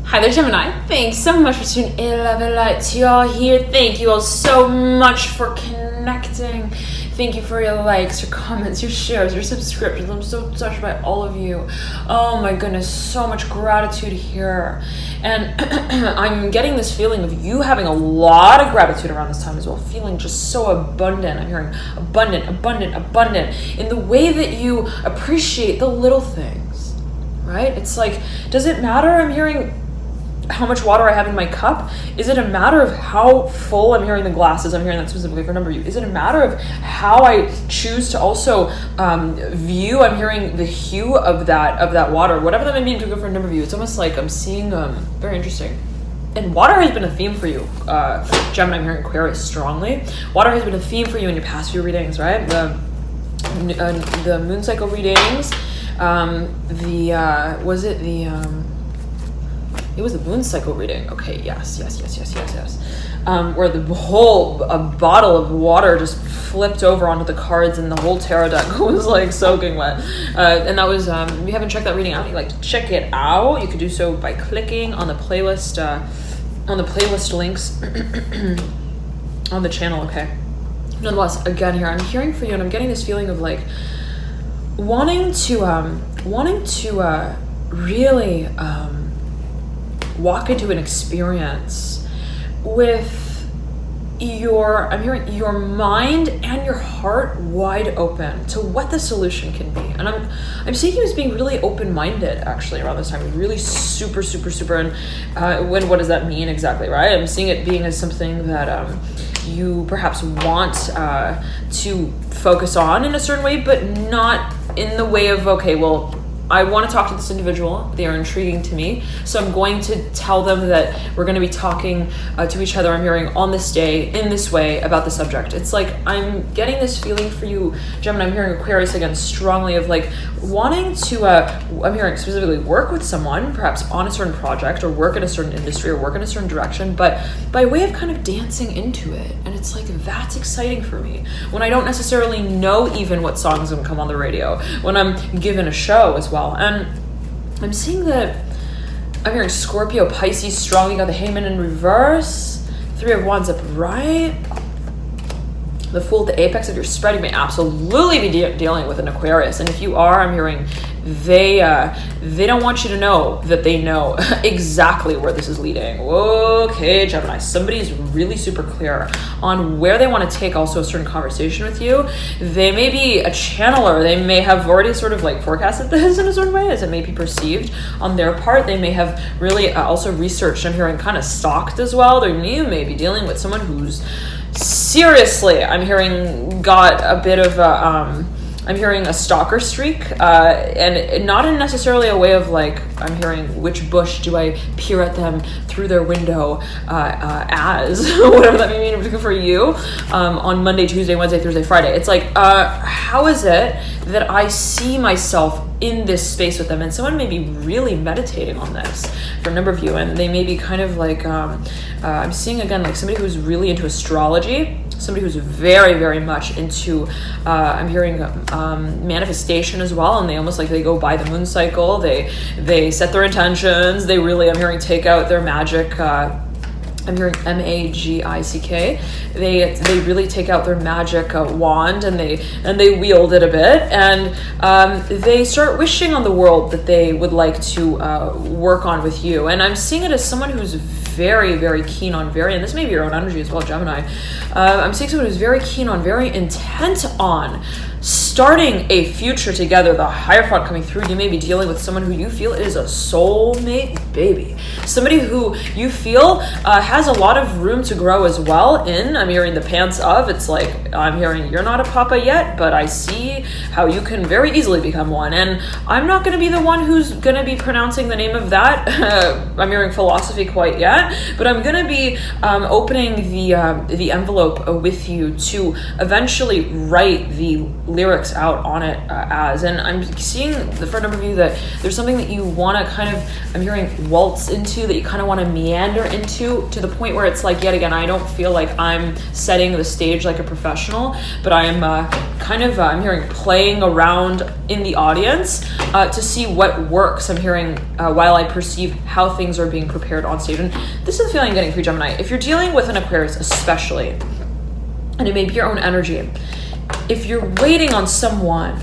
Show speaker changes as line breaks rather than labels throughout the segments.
Hi there, Gemini. Thanks so much for tuning in. Love and light to y'all here. Thank you all so much for connecting. Thank you for your likes, your comments, your shares, your subscriptions. I'm so touched by all of you. Oh my goodness, so much gratitude here. And I'm getting this feeling of you having a lot of gratitude around this time as well, feeling just so abundant. I'm hearing abundant, abundant, abundant in the way that you appreciate the little things, right? It's like, does it matter? I'm hearing how much water I have in my cup? Is it a matter of how full I'm hearing the glasses? I'm hearing that specifically for a number of you. Is it a matter of how I choose to also view? I'm hearing the hue of that water, whatever that may mean to go for a number of you. It's almost like I'm seeing very interesting. And water has been a theme for you, Gemini. I'm hearing Aquarius strongly. Water has been a theme for you in your past few readings, right? The moon cycle readings. It was the moon cycle reading. Okay, yes. Where the whole bottle of water just flipped over onto the cards and the whole tarot deck was like soaking wet. And that was, if you haven't checked that reading out, you like to check it out. You could do so by clicking on the playlist links on the channel, okay? Nonetheless, again here, I'm hearing for you and I'm getting this feeling of like wanting to really walk into an experience with I'm hearing your mind and your heart wide open to what the solution can be. And I'm seeing you as being really open-minded actually around this time, really super, and what does that mean exactly, right? I'm seeing it being as something that you perhaps want to focus on in a certain way, but not in the way of, okay, well, I want to talk to this individual. They are intriguing to me. So I'm going to tell them that we're going to be talking to each other, I'm hearing, on this day, in this way, about the subject. It's like I'm getting this feeling for you, Gemini. I'm hearing Aquarius again strongly of like wanting to, I'm hearing specifically work with someone, perhaps on a certain project or work in a certain industry or work in a certain direction, but by way of kind of dancing into it. And it's like, that's exciting for me. When I don't necessarily know even what songs are going to come on the radio, when I'm given a show as well. And I'm seeing that I'm hearing Scorpio, Pisces strong. You got the Hangman in reverse, Three of Wands upright, the Fool at the apex of your spread. You may absolutely be dealing with an Aquarius, and if you are, I'm hearing they don't want you to know that they know exactly where this is leading. Okay, Gemini, somebody's really super clear on where they want to take also a certain conversation with you. They may be a channeler. They may have already sort of like forecasted this in a certain way as it may be perceived on their part. They may have really also researched, I'm hearing, kind of stalked as well. You may be dealing with someone who's seriously, I'm hearing, got a bit of I'm hearing a stalker streak, and not in necessarily a way of like, I'm hearing which bush do I peer at them through their window as, whatever that may mean for you, on Monday, Tuesday, Wednesday, Thursday, Friday. It's like, how is it that I see myself in this space with them? And someone may be really meditating on this for a number of you, and they may be kind of like, I'm seeing again, like somebody who's really into astrology, somebody who's very, very much into, I'm hearing manifestation as well, and they almost like they go by the moon cycle, they set their intentions, they really, I'm hearing, take out their magic, I'm hearing magic. They really take out their magic wand and they wield it a bit, and they start wishing on the world that they would like to work on with you. And I'm seeing it as someone who's very, very keen on and this may be your own energy as well, Gemini. I'm seeing someone who's very keen on, very intent on starting a future together. The Hierophant coming through. You may be dealing with someone who you feel is a soulmate baby, somebody who you feel has a lot of room to grow as well in, I'm hearing, the pants of. It's like, I'm hearing, you're not a papa yet, but I see how you can very easily become one. And I'm not going to be the one who's going to be pronouncing the name of that I'm hearing philosophy quite yet, but I'm going to be opening the envelope with you to eventually write the lyrics works out on it as. And I'm seeing for a number of you that there's something that you want to kind of, I'm hearing waltz into, that you kind of want to meander into, to the point where it's like, yet again, I don't feel like I'm setting the stage like a professional, but I'm I'm hearing playing around in the audience to see what works. I'm hearing while I perceive how things are being prepared on stage. And this is the feeling I'm getting for Gemini. If you're dealing with an Aquarius especially, and it may be your own energy, if you're waiting on someone,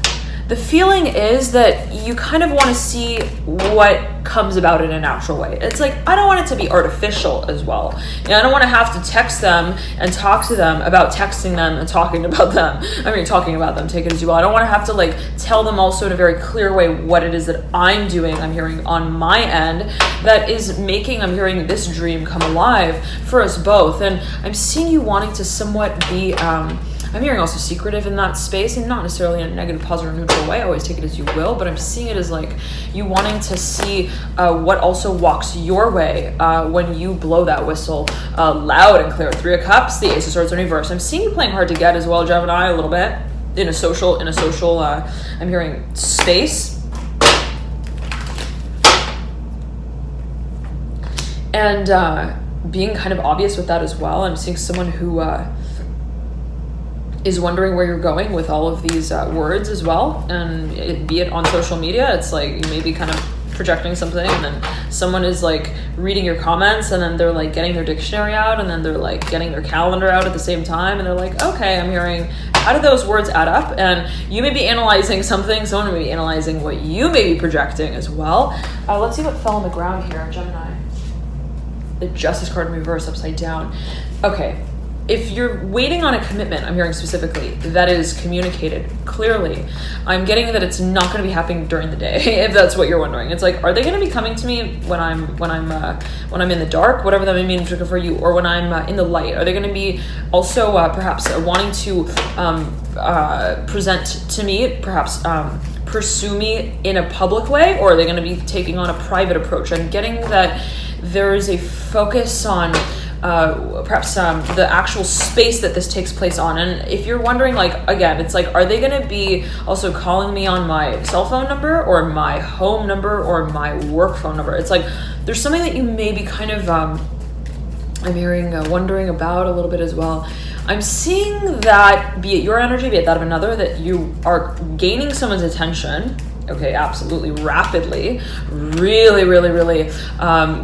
the feeling is that you kind of want to see what comes about in a natural way. It's like, I don't want it to be artificial as well. I don't want to have to text them and talk to them about texting them and talking about them. Talking about them, take it as you will. I don't want to have to like tell them also in a very clear way what it is that I'm doing, I'm hearing on my end, that is making, I'm hearing this dream come alive for us both. And I'm seeing you wanting to somewhat be, I'm hearing also secretive in that space, and not necessarily in a negative, positive, or neutral way. Always take it as you will, but I'm seeing it as like you wanting to see what also walks your way when you blow that whistle loud and clear. 3 of Cups, the Ace of Swords in reverse. I'm seeing you playing hard to get as well, Gemini, a little bit in a social, I'm hearing space. And being kind of obvious with that as well. I'm seeing someone who is wondering where you're going with all of these words as well. And be it on social media, it's like you may be kind of projecting something, and then someone is like reading your comments, and then they're like getting their dictionary out, and then they're like getting their calendar out at the same time, and they're like, okay, I'm hearing, how do those words add up? And you may be analyzing something, someone may be analyzing what you may be projecting as well. Let's see what fell on the ground here, Gemini. The Justice card in reverse, upside down. Okay. If you're waiting on a commitment, I'm hearing specifically, that is communicated clearly. I'm getting that it's not going to be happening during the day, if that's what you're wondering. It's like, are they going to be coming to me when I'm in the dark, whatever that may mean for you, or when I'm in the light? Are they going to be also perhaps wanting to present to me, perhaps pursue me in a public way, or are they going to be taking on a private approach? I'm getting that there is a focus on perhaps the actual space that this takes place on. And if you're wondering, like, again, it's like, are they going to be also calling me on my cell phone number or my home number or my work phone number? It's like there's something that you may be kind of I'm hearing wondering about a little bit as well. I'm seeing that, be it your energy, be it that of another, that you are gaining someone's attention. Okay, absolutely, rapidly, really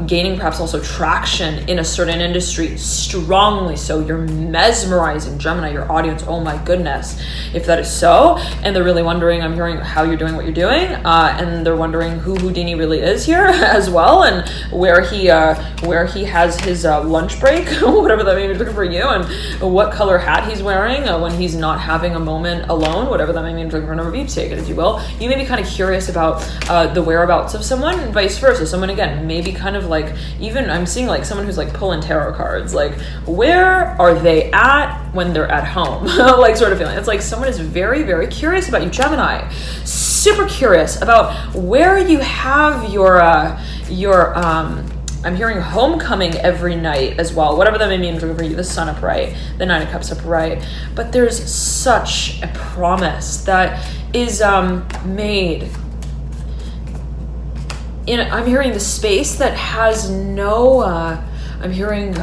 gaining perhaps also traction in a certain industry, strongly so. You're mesmerizing, Gemini, your audience. Oh my goodness, if that is so. And they're really wondering, I'm hearing how you're doing what you're doing, and they're wondering who Houdini really is here as well, and where he has his lunch break, whatever that may be looking for you, and what color hat he's wearing when he's not having a moment alone, whatever that may mean for a number of you, take it as you will. You may be kind of curious about the whereabouts of someone, and vice versa. Someone, again, maybe kind of like, even I'm seeing like someone who's like pulling tarot cards, like, where are they at when they're at home? Like, sort of feeling. It's like someone is very curious about you, Gemini. Super curious about where you have your I'm hearing homecoming every night as well, whatever that may mean for you. The Sun upright, the Nine of Cups upright. But there's such a promise that is made in, I'm hearing the space that has no, I'm hearing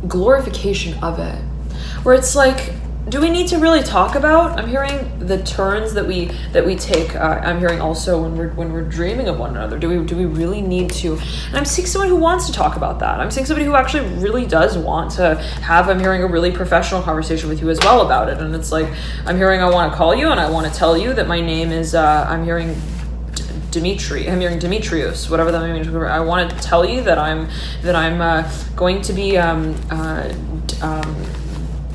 glorification of it, where it's like, do we need to really talk about? I'm hearing the turns that we take. I'm hearing also when we're dreaming of one another. Do we really need to? And I'm seeing someone who wants to talk about that. I'm seeing somebody who actually really does want to have. I'm hearing a really professional conversation with you as well about it. And it's like, I'm hearing, I want to call you and I want to tell you that my name is. I'm hearing Dimitri. I'm hearing Demetrius, whatever that means. I want to tell you that I'm going to be. I'm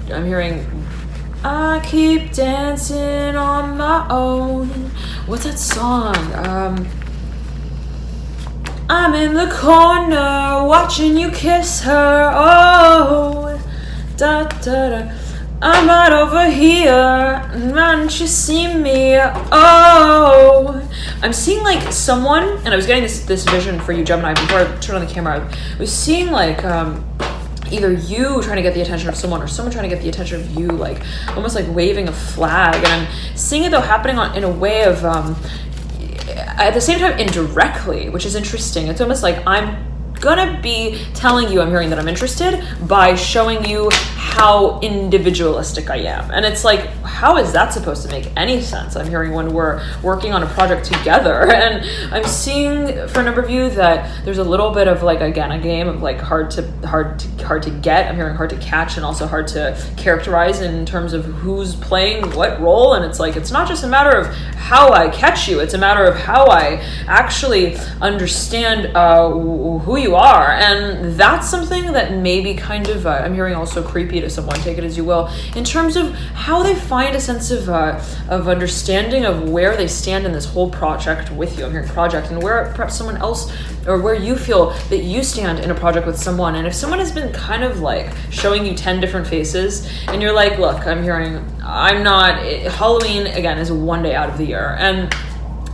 hearing. I keep dancing on my own. What's that song? I'm in the corner watching you kiss her. Oh, da da da. I'm right over here. Can't you see me? Oh, I'm seeing like someone, and I was getting this vision for you, Gemini, before I turned on the camera. I was seeing like either you trying to get the attention of someone or someone trying to get the attention of you, like almost like waving a flag. And I'm seeing it though happening in a way of at the same time indirectly, which is interesting. It's almost like I'm gonna be telling you I'm hearing that I'm interested by showing you how individualistic I am. And it's like, how is that supposed to make any sense? I'm hearing when we're working on a project together, and I'm seeing for a number of you that there's a little bit of like, again, a game of like hard to get. I'm hearing hard to catch and also hard to characterize in terms of who's playing what role. And it's like, it's not just a matter of how I catch you, it's a matter of how I actually understand who you are. And that's something that may be kind of, I'm hearing also creepy to someone, take it as you will, in terms of how they find a sense of understanding of where they stand in this whole project with you. I'm hearing project, and where perhaps someone else, or where you feel that you stand in a project with someone. And if someone has been kind of like showing you 10 different faces, and you're like, look, I'm hearing, I'm not, Halloween again is one day out of the year, and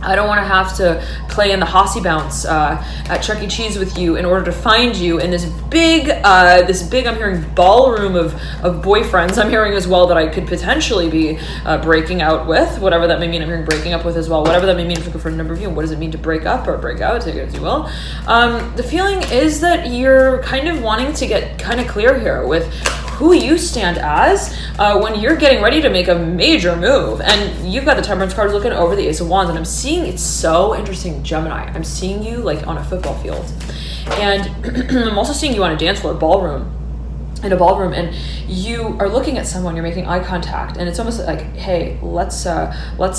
I don't want to have to play in the Hossy Bounce at Chuck E. Cheese with you in order to find you in this big, I'm hearing ballroom of boyfriends. I'm hearing as well that I could potentially be breaking out with, whatever that may mean. I'm hearing breaking up with as well, whatever that may mean for a number of you. What does it mean to break up or break out? Take it as you will. The feeling is that you're kind of wanting to get kind of clear here with who you stand as when you're getting ready to make a major move. And you've got the Temperance cards looking over the Ace of Wands, and I'm seeing, it's so interesting, Gemini, I'm seeing you like on a football field, and I'm also seeing you on a dance floor, in a ballroom, and you are looking at someone, you're making eye contact, and it's almost like, hey, let's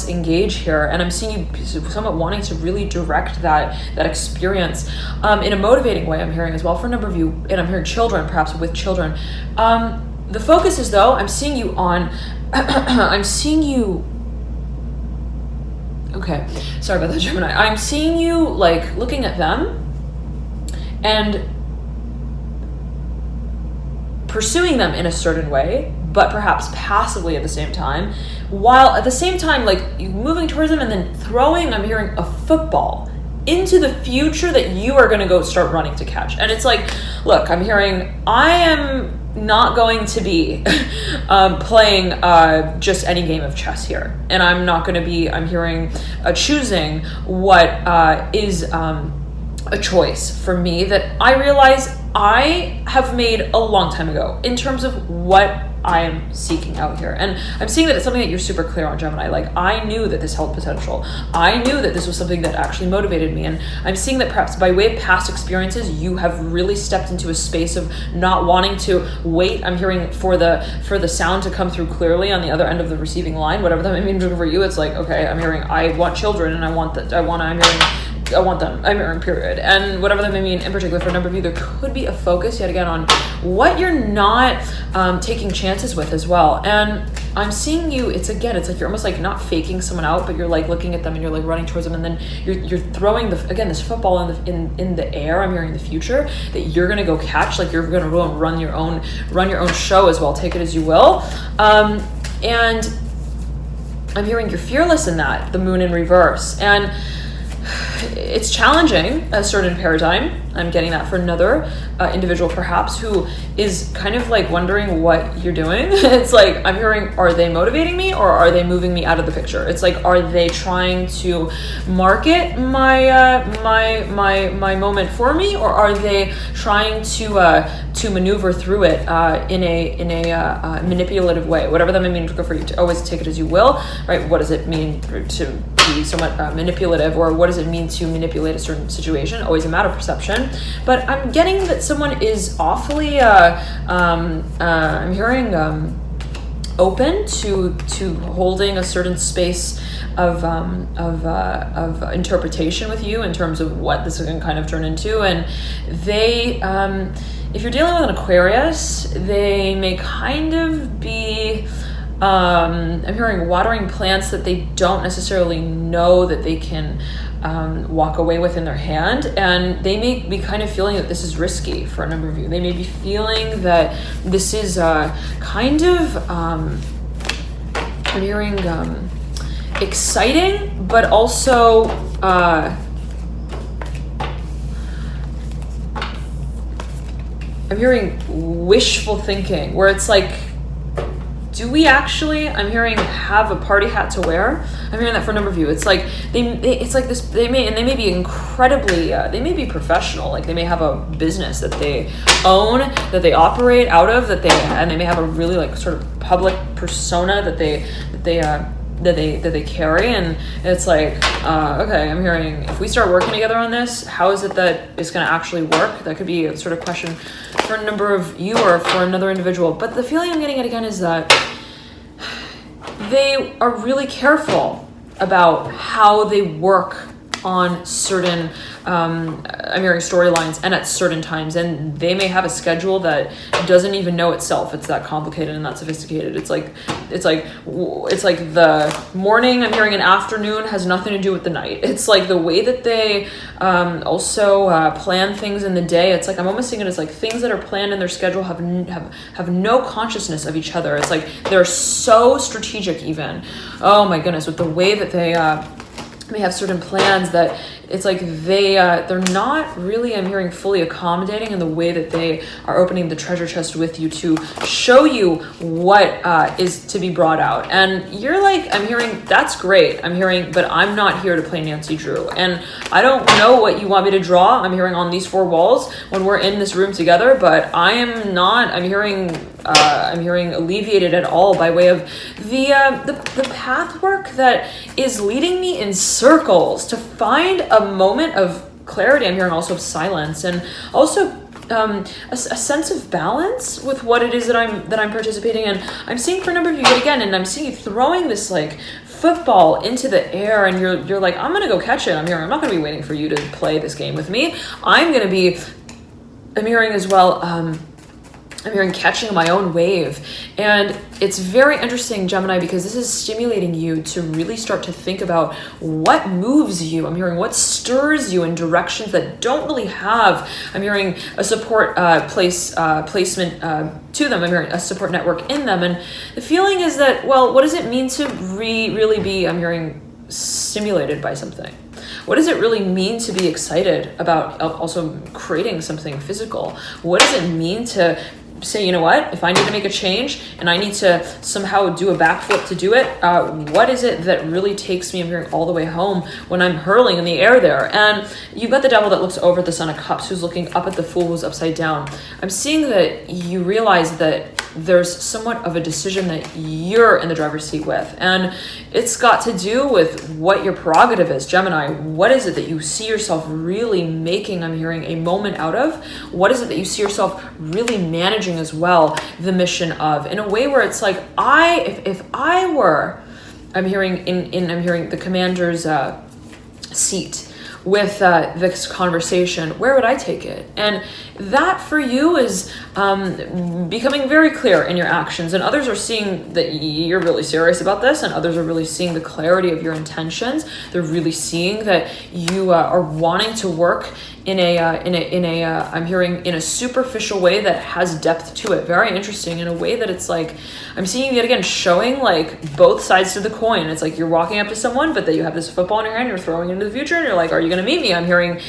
engage here. And I'm seeing you somewhat wanting to really direct that experience in a motivating way. I'm hearing as well for a number of you, and I'm hearing children, perhaps with children. The focus is though, I'm seeing you on, I'm seeing you, okay, sorry about that, Gemini. I'm seeing you like looking at them and pursuing them in a certain way, but perhaps passively at the same time, while at the same time, like moving towards them and then throwing, I'm hearing a football into the future that you are going to go start running to catch. And it's like, look, I'm hearing, I am not going to be playing just any game of chess here. And I'm not going to be, I'm hearing choosing what is a choice for me that I realize I have made a long time ago in terms of what I am seeking out here. And I'm seeing that it's something that you're super clear on, Gemini. Like, I knew that this held potential. I knew that this was something that actually motivated me. And I'm seeing that perhaps by way of past experiences, you have really stepped into a space of not wanting to wait. I'm hearing for the sound to come through clearly on the other end of the receiving line, whatever that may mean for you. It's like, okay, I'm hearing, I want children, and I want them, I'm hearing period. And whatever that may mean in particular for a number of you, there could be a focus yet again on what you're not taking chances with as well. And I'm seeing you, it's like you're almost like not faking someone out, but you're like looking at them and you're like running towards them, and then you're throwing this football in the air. I'm hearing the future that you're gonna go catch, like you're gonna go and run your own show as well, take it as you will. And I'm hearing you're fearless in that, the moon in reverse. And it's challenging a certain paradigm. I'm getting that for another individual perhaps who is kind of like wondering what you're doing. It's like, I'm hearing, are they motivating me or are they moving me out of the picture? It's like, are they trying to market my my moment for me, or are they trying to maneuver through it in a manipulative way? Whatever that may mean for you, to always take it as you will, right? What does it mean to be somewhat manipulative, or what does it mean to manipulate a certain situation? Always a matter of perception. But I'm getting that someone is awfully I'm hearing open to holding a certain space of interpretation with you in terms of what this can kind of turn into. And they if you're dealing with an Aquarius, they may kind of be I'm hearing watering plants that they don't necessarily know that they can walk away with in their hand, and they may be kind of feeling that this is risky for a number of you. They may be feeling that this is kind of I'm hearing exciting, but also I'm I'm hearing wishful thinking, where it's like, do we actually, I'm hearing, have a party hat to wear? I'm hearing that for a number of you. It's like it's like this. They may be incredibly. They may be professional. Like they may have a business that they own, that they operate out of, and they may have a really like sort of public persona that they carry. And it's like, okay, I'm hearing, if we start working together on this, how is it that it's going to actually work? That could be a sort of question for a number of you or for another individual. But the feeling I'm getting at again is that they are really careful about how they work on certain I'm hearing storylines and at certain times, and they may have a schedule that doesn't even know itself. It's that complicated and that sophisticated. It's like the morning, I'm hearing, an afternoon has nothing to do with the night. It's like the way that they also plan things in the day. It's like, I'm almost seeing it as like things that are planned in their schedule have no consciousness of each other. It's like they're so strategic even. Oh my goodness, with the way that they may have certain plans that it's like they're not really, I'm hearing, fully accommodating in the way that they are opening the treasure chest with you to show you what is to be brought out. And you're like, I'm hearing, that's great. I'm hearing, but I'm not here to play Nancy Drew. And I don't know what you want me to draw. I'm hearing on these four walls when we're in this room together, but I am not, I'm hearing alleviated at all by way of the path work that is leading me in circles to find a moment of clarity. I'm hearing also of silence, and also a sense of balance with what it is that I'm participating in. I'm seeing for a number of you yet again, and I'm seeing you throwing this like football into the air, and you're like, I'm gonna go catch it. I'm not gonna be waiting for you to play this game with me. I'm hearing as well, I'm hearing catching my own wave. And it's very interesting, Gemini, because this is stimulating you to really start to think about what moves you. I'm hearing what stirs you in directions that don't really have, I'm hearing, a support placement to them. I'm hearing a support network in them. And the feeling is that, well, what does it mean to really be, I'm hearing, stimulated by something? What does it really mean to be excited about also creating something physical? What does it mean to say, you know what, if I need to make a change and I need to somehow do a backflip to do it, what is it that really takes me, I'm hearing, all the way home when I'm hurling in the air there? And you've got the Devil that looks over at the Son of Cups, who's looking up at the Fool who's upside down. I'm seeing that you realize that there's somewhat of a decision that you're in the driver's seat with, and it's got to do with what your prerogative is, Gemini. What is it that you see yourself really making, I'm hearing, a moment out of? What is it that you see yourself really managing as well the mission of, in a way where it's like, if I were, I'm hearing I'm hearing the commander's seat with this conversation, where would I take it? And that for you is becoming very clear in your actions, and others are seeing that you're really serious about this, and others are really seeing the clarity of your intentions. They're really seeing that you are wanting to work in a I'm hearing, in a superficial way that has depth to it. Very interesting, in a way that it's like, I'm seeing you yet again showing like both sides to the coin. It's like you're walking up to someone, but that you have this football in your hand, you're throwing it into the future, and you're like, are you gonna meet me? I'm hearing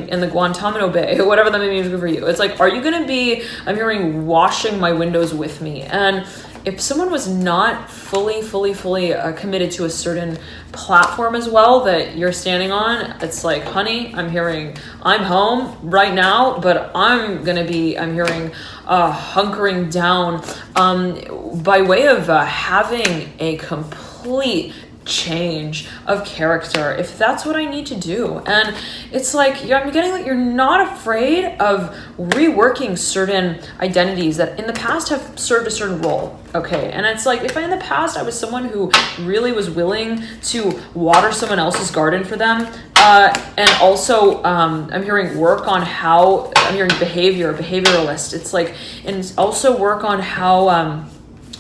in the Guantanamo Bay, whatever that may mean for you. It's like, are you gonna be, I'm hearing, washing my windows with me? And if someone was not fully committed to a certain platform as well that you're standing on, it's like, honey, I'm hearing, I'm home right now, but I'm gonna be, I'm hearing, hunkering down by way of having a complete change of character, if that's what I need to do. And it's like, I'm getting that you're not afraid of reworking certain identities that in the past have served a certain role. Okay, and it's like, if in the past I was someone who really was willing to water someone else's garden for them, and also I'm hearing work on how, I'm hearing behavioralist, it's like, and also work on how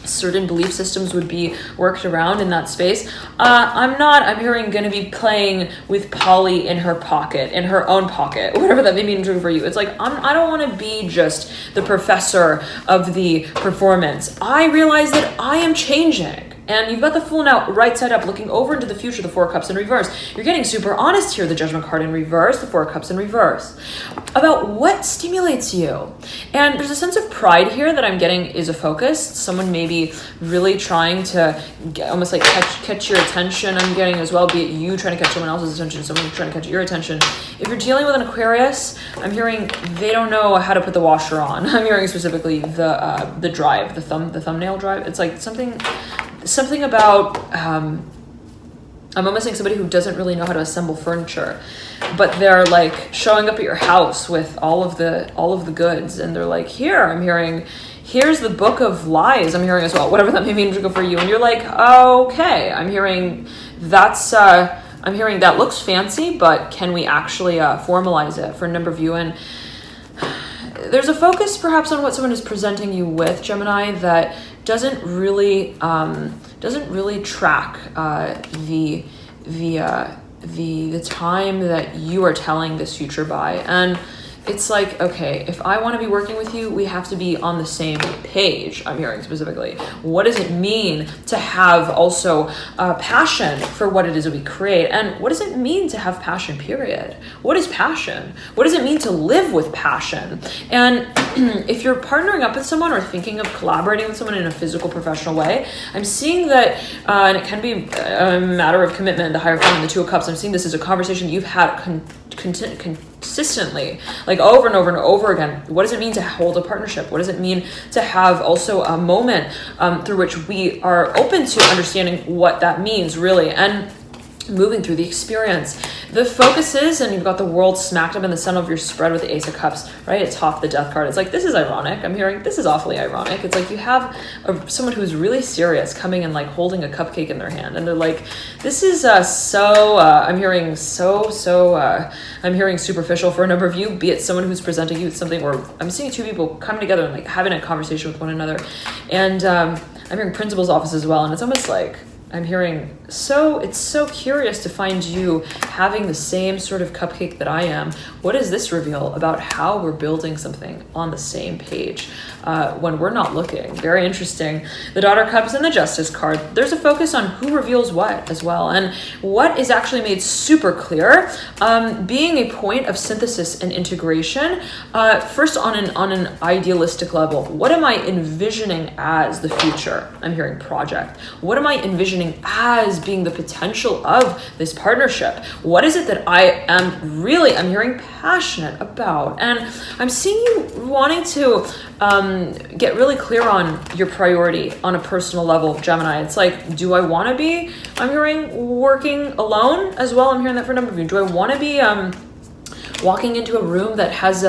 certain belief systems would be worked around in that space. I'm hearing, going to be playing with Polly in her pocket, in her own pocket, whatever that may mean for you. It's like, I don't want to be just the professor of the performance. I realize that I am changing. And you've got the Fool now right side up, looking over into the future, the Four of Cups in reverse. You're getting super honest here, the Judgment card in reverse, the Four of Cups in reverse, about what stimulates you. And there's a sense of pride here that I'm getting is a focus. Someone maybe really trying to almost like catch your attention. I'm getting as well, be it you trying to catch someone else's attention, someone trying to catch your attention. If you're dealing with an Aquarius, I'm hearing they don't know how to put the washer on. I'm hearing specifically the drive, the thumbnail drive. It's like something about I'm almost saying somebody who doesn't really know how to assemble furniture, but they're like showing up at your house with all of the goods, and they're like, here, I'm hearing, here's the book of lies, I'm hearing as well, whatever that may mean for you, and you're like, okay, I'm hearing that looks fancy, but can we actually formalize it for a number of you? And there's a focus perhaps on what someone is presenting you with, Gemini, that doesn't really track the time that you are telling this future by. And it's like, okay, if I want to be working with you, we have to be on the same page. I'm hearing specifically. What does it mean to have also passion for what it is that we create? And what does it mean to have passion, period? What is passion? What does it mean to live with passion? And if you're partnering up with someone or thinking of collaborating with someone in a physical, professional way, I'm seeing that, and it can be a matter of commitment, the Hierophant and the Two of Cups. I'm seeing this as a conversation you've had consistently, like over and over and over again. What does it mean to hold a partnership? What does it mean to have also a moment through which we are open to understanding what that means, really, and moving through the experience. The focus is, and you've got the World smacked up in the center of your spread with the Ace of Cups, right? It's top the Death card. It's like, this is ironic. I'm hearing this is awfully ironic. It's like you have someone who's really serious coming and like holding a cupcake in their hand, and they're like, this is I'm hearing I'm hearing superficial for a number of you, be it someone who's presenting you with something, or I'm seeing two people coming together and like having a conversation with one another. And I'm hearing principal's office as well, and it's almost like I'm hearing, it's so curious to find you having the same sort of cupcake that I am. What does this reveal about how we're building something on the same page when we're not looking? Very interesting. The Daughter Cups and the Justice card. There's a focus on who reveals what as well, and what is actually made super clear, being a point of synthesis and integration. First on an idealistic level, what am I envisioning as the future? I'm hearing project. What am I envisioning as being the potential of this partnership? What is it that I'm hearing passionate about? And I'm seeing you wanting to get really clear on your priority on a personal level, Gemini. It's like, do I want to be, I'm hearing, working alone as well? I'm hearing that for a number of you. Do I want to be walking into a room that has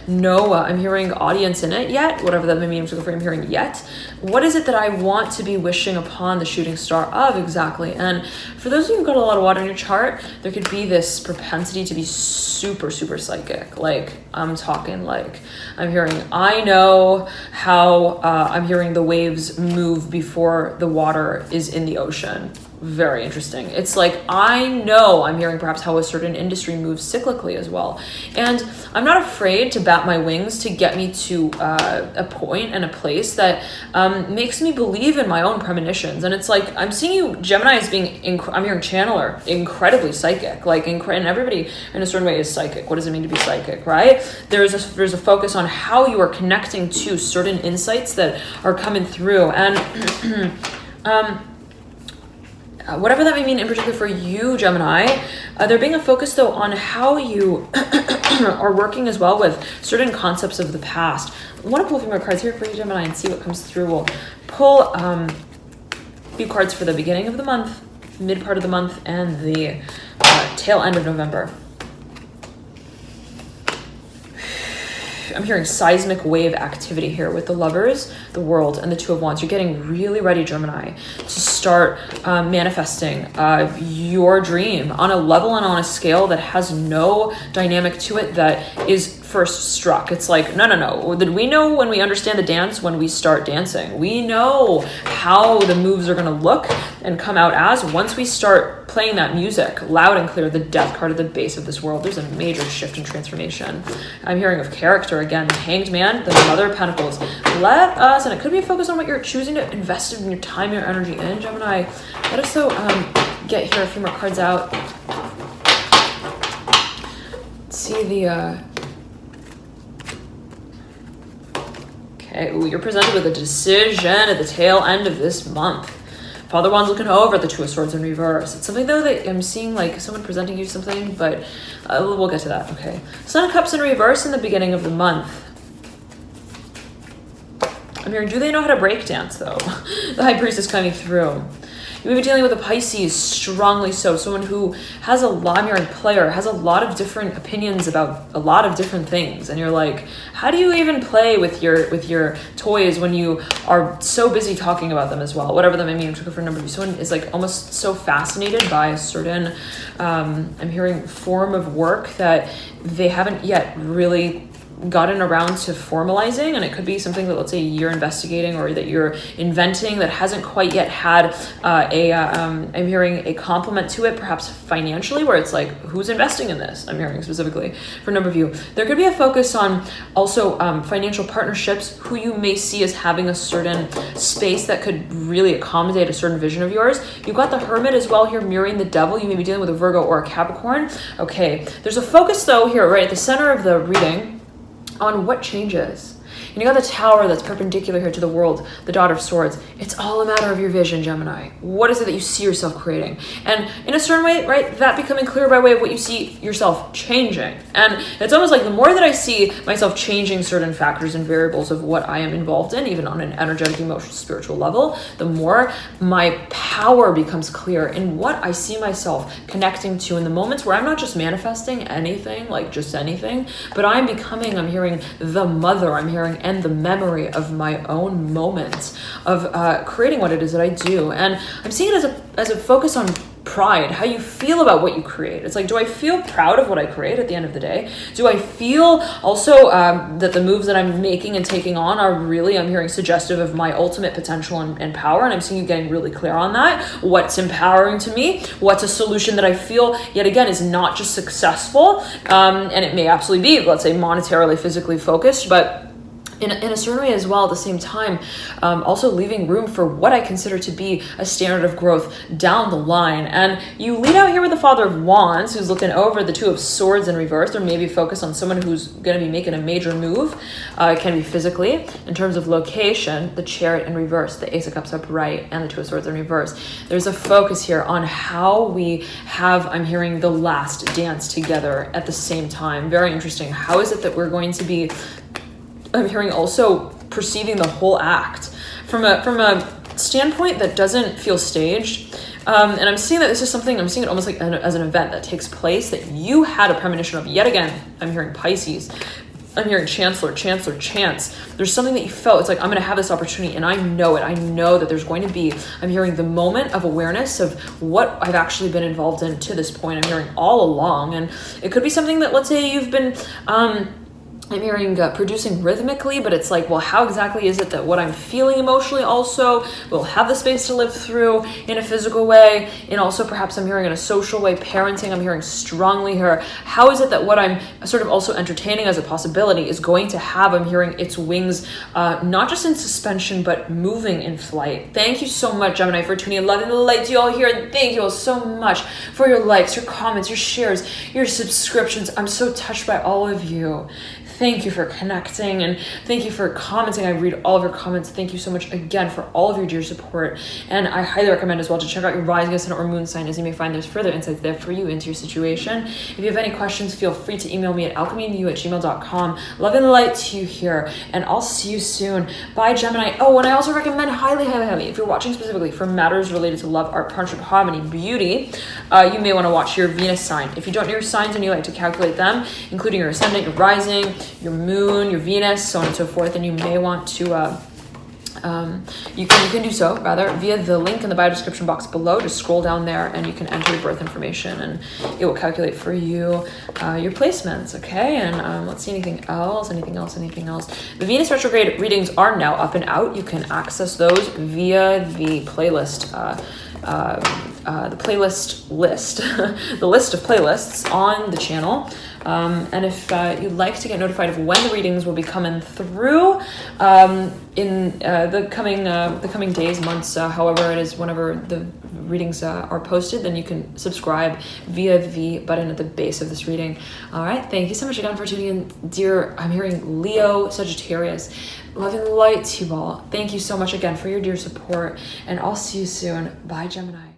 no I'm hearing audience in it yet, whatever that may mean for I'm hearing yet? What is it that I want to be wishing upon the shooting star of exactly? And for those of you who've got a lot of water in your chart, there could be this propensity to be super, super psychic. Like, I'm talking like, I'm hearing, I know how I'm hearing the waves move before the water is in the ocean. Very interesting. It's like, I know, I'm hearing perhaps how a certain industry moves cyclically as well. And I'm not afraid to bat my wings to get me to a point and a place that makes me believe in my own premonitions. And it's like, I'm seeing you, Gemini, as being, I'm hearing channeler, incredibly psychic, like, and everybody in a certain way is psychic. What does it mean to be psychic, right? There's a focus on how you are connecting to certain insights that are coming through. And whatever that may mean in particular for you, Gemini, there being a focus though on how you are working as well with certain concepts of the past. I want to pull a few more cards here for you, Gemini, and see what comes through. We'll pull a few cards for the beginning of the month, mid part of the month, and the tail end of November. I'm hearing seismic wave activity here with the Lovers, the World, and the Two of Wands. You're getting really ready, Gemini, to start manifesting your dream on a level and on a scale that has no dynamic to it that is first struck. It's like, no. We know when we understand the dance when we start dancing. We know how the moves are going to look and come out as once we start playing that music loud and clear, the death card at the base of this world. There's a major shift and transformation. I'm hearing of character again, the Hanged Man, the Mother of Pentacles. Let us, and it could be a focus on what you're choosing to invest in your time, your energy in, Gemini. Let us get here a few more cards out. See the okay, ooh, you're presented with a decision at the tail end of this month. Father Wands looking over the Two of Swords in reverse. It's something though that I'm seeing, like someone presenting you something, but we'll get to that. Okay, Sun of Cups in reverse in the beginning of the month. I'm hearing, do they know how to break dance though? The High Priestess coming through. You may be dealing with a Pisces, strongly so, someone who has a lot, I'm hearing player, has a lot of different opinions about a lot of different things. And you're like, how do you even play with your toys when you are so busy talking about them as well? Whatever that may mean, I'm looking for a number of you. Someone is like almost so fascinated by a certain, I'm hearing form of work that they haven't yet really gotten around to formalizing, and it could be something that, let's say, you're investigating or that you're inventing that hasn't quite yet had I'm hearing a complement to it, perhaps financially, where it's like, who's investing in this? I'm hearing specifically for a number of you. There could be a focus on also financial partnerships, who you may see as having a certain space that could really accommodate a certain vision of yours. You've got the Hermit as well here, mirroring the Devil. You may be dealing with a Virgo or a Capricorn. Okay, there's a focus though here, right at the center of the reading, on what changes. And you got the Tower that's perpendicular here to the world, the Daughter of Swords. It's all a matter of your vision, Gemini. What is it that you see yourself creating? And in a certain way, right, that becoming clear by way of what you see yourself changing. And it's almost like the more that I see myself changing certain factors and variables of what I am involved in, even on an energetic, emotional, spiritual level, the more my power becomes clear in what I see myself connecting to in the moments where I'm not just manifesting anything, like just anything, but I'm becoming, I'm hearing the mother, I'm hearing, and the memory of my own moments of creating what it is that I do. And I'm seeing it as a focus on pride, how you feel about what you create. It's like, do I feel proud of what I create at the end of the day? Do I feel also that the moves that I'm making and taking on are really, I'm hearing, suggestive of my ultimate potential and power? And I'm seeing you getting really clear on that. What's empowering to me? What's a solution that I feel, yet again, is not just successful? And it may absolutely be, let's say, monetarily, physically focused, but in a certain way as well, at the same time, also leaving room for what I consider to be a standard of growth down the line. And you lead out here with the Father of Wands, who's looking over the Two of Swords in reverse, or maybe focus on someone who's going to be making a major move. It can be physically. In terms of location, the Chariot in reverse, the Ace of Cups upright, and the Two of Swords in reverse. There's a focus here on how we have, I'm hearing, the last dance together at the same time. Very interesting. How is it that we're going to be, I'm hearing, also perceiving the whole act from a standpoint that doesn't feel staged. And I'm seeing that this is something, I'm seeing it almost like as an event that takes place that you had a premonition of. Yet again, I'm hearing Pisces. I'm hearing Chancellor, Chance. There's something that you felt. It's like, I'm going to have this opportunity and I know it. I know that there's going to be, I'm hearing the moment of awareness of what I've actually been involved in to this point. I'm hearing all along. And it could be something that, let's say you've been, I'm hearing producing rhythmically, but it's like, well, how exactly is it that what I'm feeling emotionally also will have the space to live through in a physical way? And also perhaps I'm hearing in a social way, parenting, I'm hearing strongly here. How is it that what I'm sort of also entertaining as a possibility is going to have, I'm hearing, its wings, not just in suspension, but moving in flight? Thank you so much, Gemini, for tuning in. Loving the light to you all here. And thank you all so much for your likes, your comments, your shares, your subscriptions. I'm so touched by all of you. Thank you for connecting and thank you for commenting. I read all of your comments. Thank you so much again for all of your dear support. And I highly recommend as well to check out your rising ascendant or moon sign, as you may find there's further insights there for you into your situation. If you have any questions, feel free to email me at alchemyandyou@gmail.com. Love and light to you here, and I'll see you soon. Bye, Gemini. Oh, and I also recommend highly, if you're watching specifically for matters related to love, art, partnership, harmony, beauty, you may want to watch your Venus sign. If you don't know your signs and you like to calculate them, including your ascendant, your rising, your moon, your Venus, so on and so forth, and you may want to you can do so rather via the link in the bio description box below. Just scroll down there and you can enter your birth information and it will calculate for you your placements. Okay, and let's see, anything else. The Venus retrograde readings are now up and out. You can access those via the playlist playlist list, the list of playlists on the channel. And if you'd like to get notified of when the readings will be coming through in the coming days, months, however it is, whenever the readings are posted, then you can subscribe via the button at the base of this reading. All right, thank you so much again for tuning in, dear. I'm hearing Leo, Sagittarius. Love and light to you all. Thank you so much again for your dear support, and I'll see you soon. Bye, Gemini.